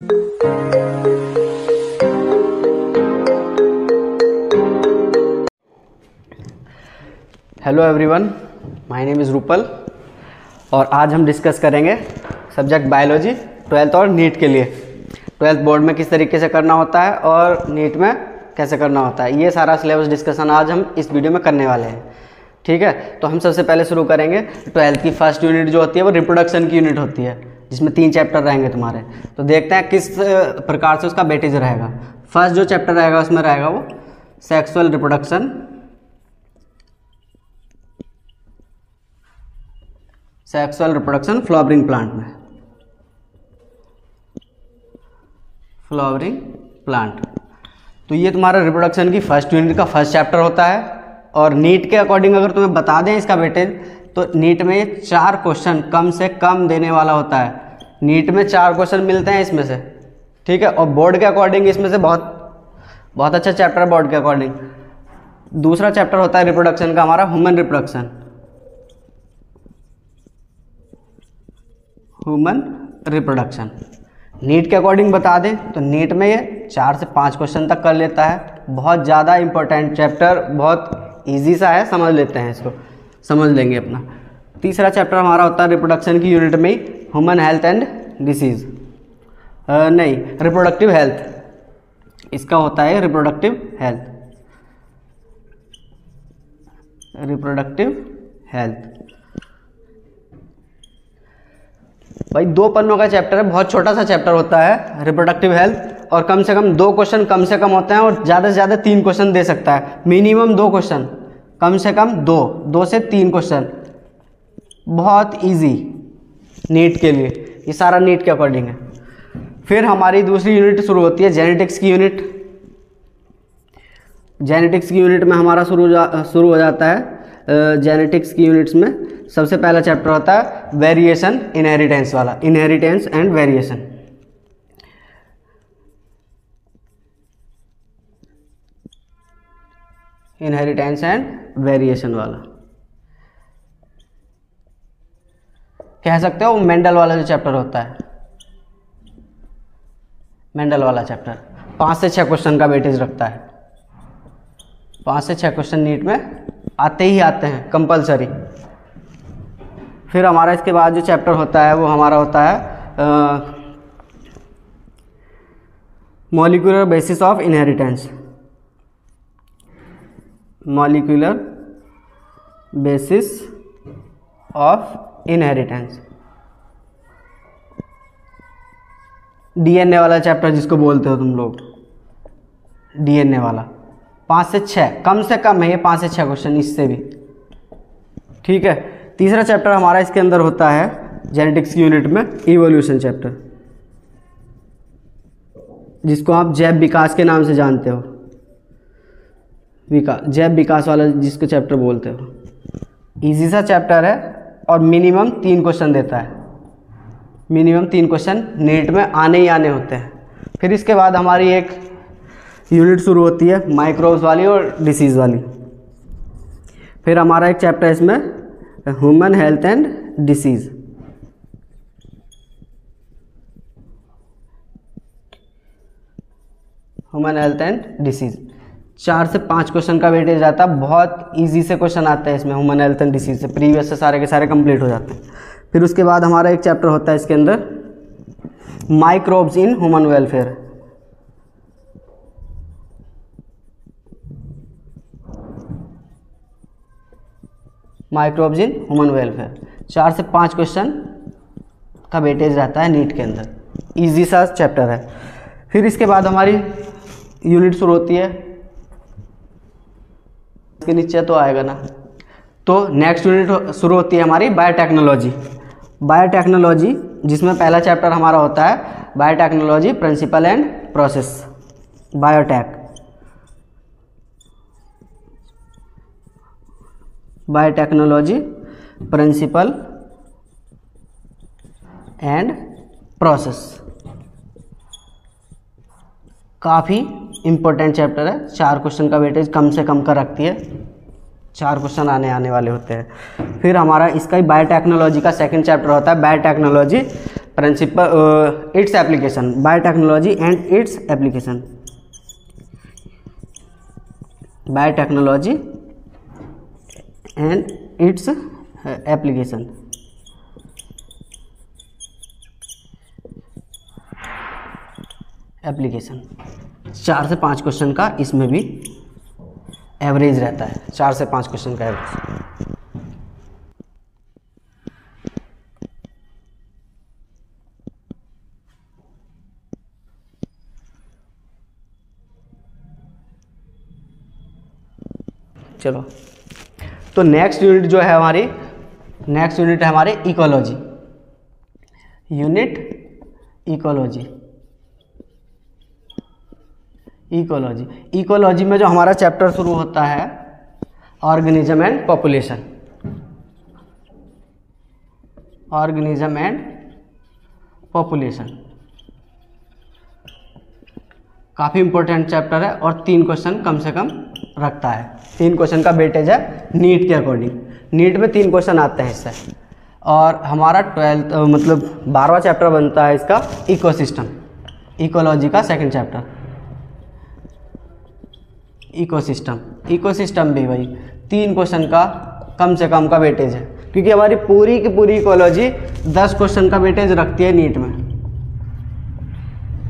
Hello everyone, my name is Rupal और आज हम डिस्कस करेंगे सब्जेक्ट बायोलॉजी 12th और नीट के लिए। 12th बोर्ड में किस तरीके से करना होता है और नीट में कैसे करना होता है, ये सारा सिलेबस डिस्कशन आज हम इस वीडियो में करने वाले हैं। ठीक है, तो हम सबसे पहले शुरू करेंगे 12th की फर्स्ट यूनिट जो होती है वो रिप्रोडक्शन की यूनिट होती है, जिसमें 3 चैप्टर रहेंगे तुम्हारे। तो देखते हैं किस प्रकार से उसका वेटेज रहेगा। फर्स्ट जो चैप्टर रहेगा उसमें रहेगा वो सेक्सुअल रिप्रोडक्शन, फ्लावरिंग प्लांट में, फ्लावरिंग प्लांट। तो ये तुम्हारा रिप्रोडक्शन की फर्स्ट यूनिट का फर्स्ट चैप्टर होता है। और नीट के अकॉर्डिंग अगर तुम्हें बता दें इसका वेटेज, तो नीट में 4 क्वेश्चन कम से कम देने वाला होता है। नीट में 4 क्वेश्चन मिलते हैं इसमें से। ठीक है, और बोर्ड के अकॉर्डिंग इसमें से बहुत अच्छा चैप्टर है बोर्ड के अकॉर्डिंग। दूसरा चैप्टर होता है रिप्रोडक्शन का हमारा ह्यूमन रिप्रोडक्शन। नीट के अकॉर्डिंग बता दें तो नीट में ये 4 से 5 क्वेश्चन तक कर लेता है। बहुत ज़्यादा इंपॉर्टेंट चैप्टर, बहुत इजी सा है, समझ लेते हैं इसको, समझ लेंगे अपना। तीसरा चैप्टर हमारा होता है रिप्रोडक्शन की यूनिट में ह्यूमन हेल्थ एंड डिसीज़, नहीं रिप्रोडक्टिव हेल्थ। इसका होता है रिप्रोडक्टिव हेल्थ। भाई 2 पन्नों का चैप्टर है, बहुत छोटा सा चैप्टर होता है रिप्रोडक्टिव हेल्थ, और कम से कम 2 क्वेश्चन कम से कम होते हैं, और ज़्यादा से ज़्यादा 3 क्वेश्चन दे सकता है। मिनिमम 2 क्वेश्चन, कम से कम 2 से 3 क्वेश्चन, बहुत इजी नीट के लिए। ये सारा नीट के अकॉर्डिंग है। फिर हमारी दूसरी यूनिट शुरू होती है जेनेटिक्स की यूनिट। जेनेटिक्स की यूनिट में हमारा शुरू हो जाता है। जेनेटिक्स की यूनिट्स में सबसे पहला चैप्टर होता है वेरिएशन इनहेरिटेंस वाला, inheritance and variation. Inheritance and variation वाला कह सकते हो। मेंडल वाला जो चैप्टर होता है, मेंडल वाला चैप्टर 5 से 6 क्वेश्चन का वेटेज रखता है। 5 से 6 क्वेश्चन नीट में आते ही आते हैं, कंपलसरी। फिर हमारा इसके बाद जो चैप्टर होता है वो हमारा होता है molecular basis of inheritance, molecular basis of inheritance, DNA वाला चैप्टर जिसको बोलते हो तुम लोग, डीएनए वाला। 5 से 6 कम से कम है ये, 5 से 6 क्वेश्चन, इससे भी। ठीक है, तीसरा चैप्टर हमारा इसके अंदर होता है जेनेटिक्स की यूनिट में इवोल्यूशन चैप्टर, जिसको आप जैव विकास के नाम से जानते हो, जैव विकास वाला जिसको चैप्टर बोलते हो। इजी सा चैप्टर है और मिनिमम 3 क्वेश्चन देता है। मिनिमम 3 क्वेश्चन नीट में आने ही आने होते हैं। फिर इसके बाद हमारी एक यूनिट शुरू होती है माइक्रोब्स वाली और डिसीज़ वाली। फिर हमारा एक चैप्टर इसमें human health and disease. Human health and disease 4 से 5 क्वेश्चन का वेटेज आता है। बहुत इजी से क्वेश्चन आते हैं इसमें ह्यूमन हेल्थ एंड डिसीज़ से, प्रीवियस से सारे के सारे कंप्लीट हो जाते हैं। फिर उसके बाद हमारा एक चैप्टर होता है इसके अंदर microbes in human welfare. Microbes in human welfare 4 से 5 क्वेश्चन का वेटेज रहता है नीट के अंदर। इजी सा चैप्टर है। फिर इसके बाद हमारी यूनिट शुरू होती है, इसके नीचे तो आएगा ना, तो नेक्स्ट यूनिट शुरू होती है हमारी बायोटेक्नोलॉजी। बायोटेक्नोलॉजी जिसमें पहला चैप्टर हमारा होता है biotechnology principle and process, biotech. Biotechnology principle and process काफ़ी इम्पोर्टेंट चैप्टर है। 4 क्वेश्चन का वेटेज कम से कम का रखती है, 4 क्वेश्चन आने वाले होते हैं। फिर हमारा इसका ही बायोटेक्नोलॉजी का सेकंड चैप्टर होता है biotechnology principle its application, biotechnology and its application, biotechnology and its application. Application 4 से 5 क्वेश्चन का इसमें भी एवरेज रहता है, 4 से 5 क्वेश्चन का एवरेज। चलो, तो नेक्स्ट यूनिट जो है हमारी, नेक्स्ट यूनिट है हमारी ecology, unit ecology. Ecology, ecology में जो हमारा चैप्टर शुरू होता है organism and population, organism and population काफ़ी इंपॉर्टेंट चैप्टर है और 3 क्वेश्चन कम से कम रखता है। 3 क्वेश्चन का वेटेज है नीट के अकॉर्डिंग, नीट में 3 क्वेश्चन आते हैं इससे। और हमारा 12वां चैप्टर बनता है इसका इकोसिस्टम, इकोलॉजी का सेकंड चैप्टर इकोसिस्टम। इकोसिस्टम भी भाई 3 क्वेश्चन का कम से कम का वेटेज है, क्योंकि हमारी पूरी की पूरी इकोलॉजी 10 क्वेश्चन का वेटेज रखती है नीट में,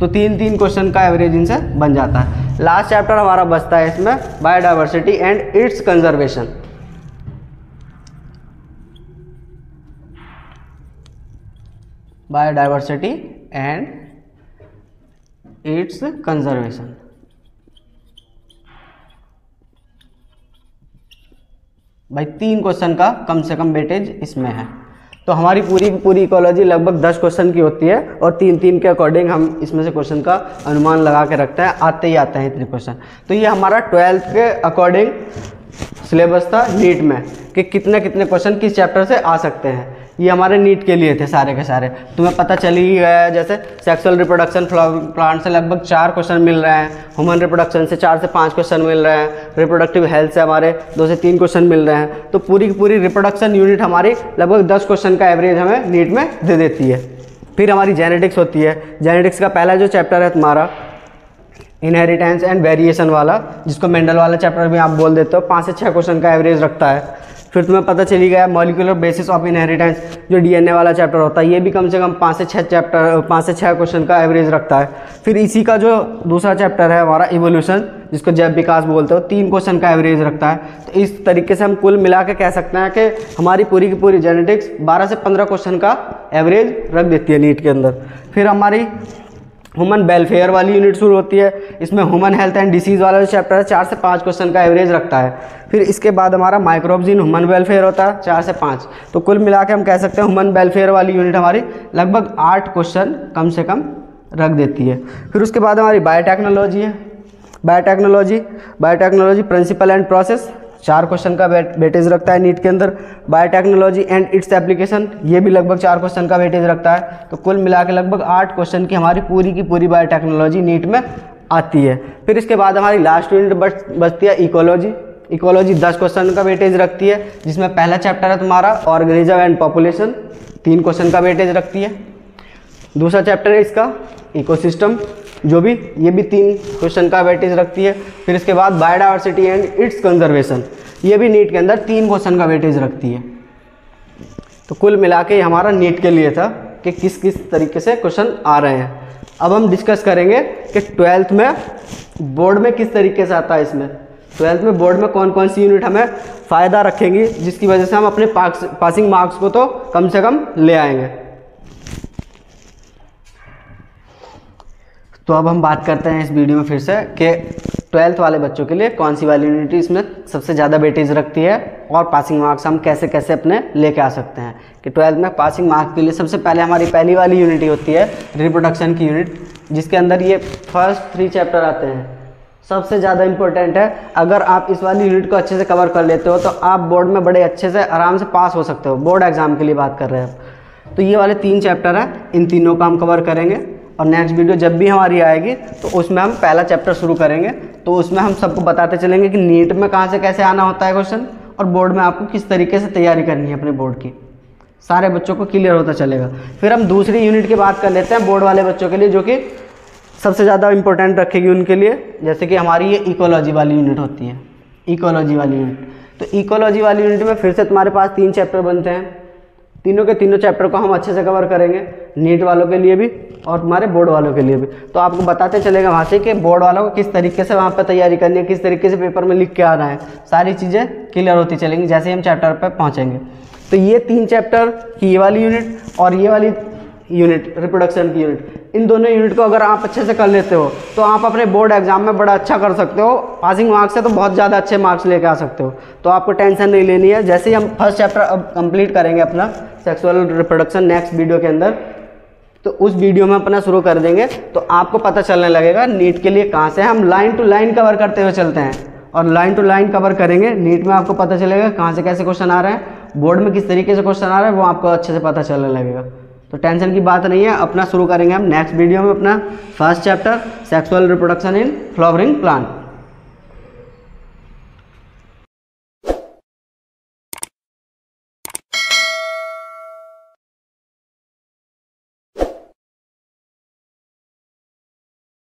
तो 3-3 क्वेश्चन का एवरेज इनसे बन जाता है। लास्ट चैप्टर हमारा बचता है इसमें biodiversity and it's conservation, biodiversity and it's conservation. भाई 3 क्वेश्चन का कम से कम वेटेज इसमें है, तो हमारी पूरी इकोलॉजी लगभग 10 क्वेश्चन की होती है और 3-3 के अकॉर्डिंग हम इसमें से क्वेश्चन का अनुमान लगा के रखते हैं, आते ही आते हैं इतने क्वेश्चन। तो ये हमारा 12th के अकॉर्डिंग सिलेबस था नीट में कि कितने क्वेश्चन किस चैप्टर से आ सकते हैं। ये हमारे नीट के लिए थे सारे के सारे, तुम्हें पता चल ही गया है। जैसे सेक्सुअल रिप्रोडक्शन प्लांट से लगभग 4 क्वेश्चन मिल रहे हैं, ह्यूमन रिप्रोडक्शन से 4 से 5 क्वेश्चन मिल रहे हैं, रिप्रोडक्टिव हेल्थ से हमारे 2 से 3 क्वेश्चन मिल रहे हैं। तो पूरी की पूरी रिप्रोडक्शन यूनिट हमारी लगभग 10 क्वेश्चन का एवरेज हमें नीट में दे देती है। फिर हमारी जेनेटिक्स होती है, जेनेटिक्स का पहला जो चैप्टर है तुम्हारा इनहेरिटेंस एंड वेरिएशन वाला, जिसको मेंडल वाला चैप्टर भी आप बोल देते हो, 5 से 6 क्वेश्चन का एवरेज रखता है। फिर तुम्हें पता चली गया मॉलिक्यूलर बेसिस ऑफ इनहेरिटेंस, जो डीएनए वाला चैप्टर होता है, ये भी कम से कम 5 से 6 क्वेश्चन का एवरेज रखता है। फिर इसी का जो दूसरा चैप्टर है हमारा इवोल्यूशन, जिसको जैव विकास बोलते हो, 3 क्वेश्चन का एवरेज रखता है। तो इस तरीके से हम कुल मिला के कह सकते हैं कि हमारी पूरी की पूरी जेनेटिक्स 12 से 15 क्वेश्चन का एवरेज रख देती है नीट के अंदर। फिर हमारी ह्यूमन वेलफेयर वाली यूनिट शुरू होती है, इसमें ह्यूमन हेल्थ एंड डिसीज़ वाला जो चैप्टर है 4 से 5 क्वेश्चन का एवरेज रखता है। फिर इसके बाद हमारा माइक्रोब्स इन ह्यूमन वेलफेयर होता है 4 से 5। तो कुल मिला के हम कह सकते हैं ह्यूमन वेलफेयर वाली यूनिट हमारी लगभग 8 क्वेश्चन कम से कम रख देती है। फिर उसके बाद हमारी बायोटेक्नोलॉजी है, biotechnology principle and process, 4 question का वेटेज रखता है नीट के अंदर। बायोटेक्नोलॉजी एंड इट्स एप्लीकेशन, ये भी लगभग 4 क्वेश्चन का वेटेज रखता है। तो कुल मिला के लगभग 8 क्वेश्चन की हमारी पूरी की पूरी बायोटेक्नोलॉजी नीट में आती है। फिर इसके बाद हमारी लास्ट यूनिट बचती है इकोलॉजी। इकोलॉजी 10 क्वेश्चन का वेटेज रखती है, जिसमें पहला चैप्टर है तुम्हारा ऑर्गेनिज्म एंड पॉपुलेशन, 3 क्वेश्चन का वेटेज रखती है। दूसरा चैप्टर है इसका इकोसिस्टम, जो भी ये भी 3 क्वेश्चन का वेटेज रखती है। फिर इसके बाद बायोडाइवर्सिटी एंड इट्स कंजर्वेशन, ये भी नीट के अंदर 3 क्वेश्चन का वेटेज रखती है। तो कुल मिला के हमारा नीट के लिए था कि किस किस तरीके से क्वेश्चन आ रहे हैं। अब हम डिस्कस करेंगे कि 12th में बोर्ड में किस तरीके से आता है। इसमें 12th में बोर्ड में कौन कौन सी यूनिट हमें फ़ायदा रखेंगी, जिसकी वजह से हम अपने पासिंग मार्क्स को तो कम से कम ले आएंगे। तो अब हम बात करते हैं इस वीडियो में फिर से कि 12th वाले बच्चों के लिए कौन सी वाली यूनिट इसमें सबसे ज़्यादा वेटेज रखती है और पासिंग मार्क्स हम कैसे कैसे अपने लेके आ सकते हैं। कि 12th में पासिंग मार्क्स के लिए सबसे पहले हमारी पहली वाली यूनिट होती है रिप्रोडक्शन की यूनिट, जिसके अंदर ये फर्स्ट 3 चैप्टर आते हैं। सबसे ज़्यादा इंपॉर्टेंट है, अगर आप इस वाली यूनिट को अच्छे से कवर कर लेते हो तो आप बोर्ड में बड़े अच्छे से आराम से पास हो सकते हो। बोर्ड एग्जाम के लिए बात कर रहे हैं। तो ये वाले 3 चैप्टर हैं, इन तीनों का हम कवर करेंगे और नेक्स्ट वीडियो जब भी हमारी आएगी तो उसमें हम पहला चैप्टर शुरू करेंगे। तो उसमें हम सबको बताते चलेंगे कि नीट में कहाँ से कैसे आना होता है क्वेश्चन, और बोर्ड में आपको किस तरीके से तैयारी करनी है अपने बोर्ड की। सारे बच्चों को क्लियर होता चलेगा। फिर हम दूसरी यूनिट की बात कर लेते हैं बोर्ड वाले बच्चों के लिए, जो कि सबसे ज़्यादा इंपॉर्टेंट रखेगी उनके लिए। जैसे कि हमारी ये इकोलॉजी वाली यूनिट होती है, इकोलॉजी वाली यूनिट। तो इकोलॉजी वाली यूनिट में फिर से तुम्हारे पास 3 चैप्टर बनते हैं, तीनों के तीनों चैप्टर को हम अच्छे से कवर करेंगे, नीट वालों के लिए भी और तुम्हारे बोर्ड वालों के लिए भी। तो आपको बताते चलेगा वहाँ से कि बोर्ड वालों को किस तरीके से वहाँ पर तैयारी करनी है, किस तरीके से पेपर में लिख के आ रहा है, सारी चीज़ें क्लियर होती चलेंगी जैसे हम चैप्टर पर पहुँचेंगे। तो ये 3 चैप्टर की ये वाली यूनिट और ये वाली यूनिट रिप्रोडक्शन की यूनिट, इन दोनों यूनिट को अगर आप अच्छे से कर लेते हो तो आप अपने बोर्ड एग्जाम में बड़ा अच्छा कर सकते हो। पासिंग मार्क्स से तो बहुत ज़्यादा अच्छे मार्क्स लेके आ सकते हो। तो आपको टेंशन नहीं लेनी है। जैसे ही हम फर्स्ट चैप्टर अब कंप्लीट करेंगे अपना सेक्सुअल रिप्रोडक्शन नेक्स्ट वीडियो के अंदर, तो उस वीडियो में अपना शुरू कर देंगे तो आपको पता चलने लगेगा नीट के लिए कहाँ से हम लाइन टू लाइन कवर करते हुए चलते हैं। और लाइन टू लाइन कवर करेंगे नीट में, आपको पता चलेगा कहाँ से कैसे क्वेश्चन आ रहे हैं, बोर्ड में किस तरीके से क्वेश्चन आ रहा है, वो आपको अच्छे से पता चलने लगेगा। तो टेंशन की बात नहीं है। अपना शुरू करेंगे हम नेक्स्ट वीडियो में अपना first chapter sexual reproduction in flowering plant.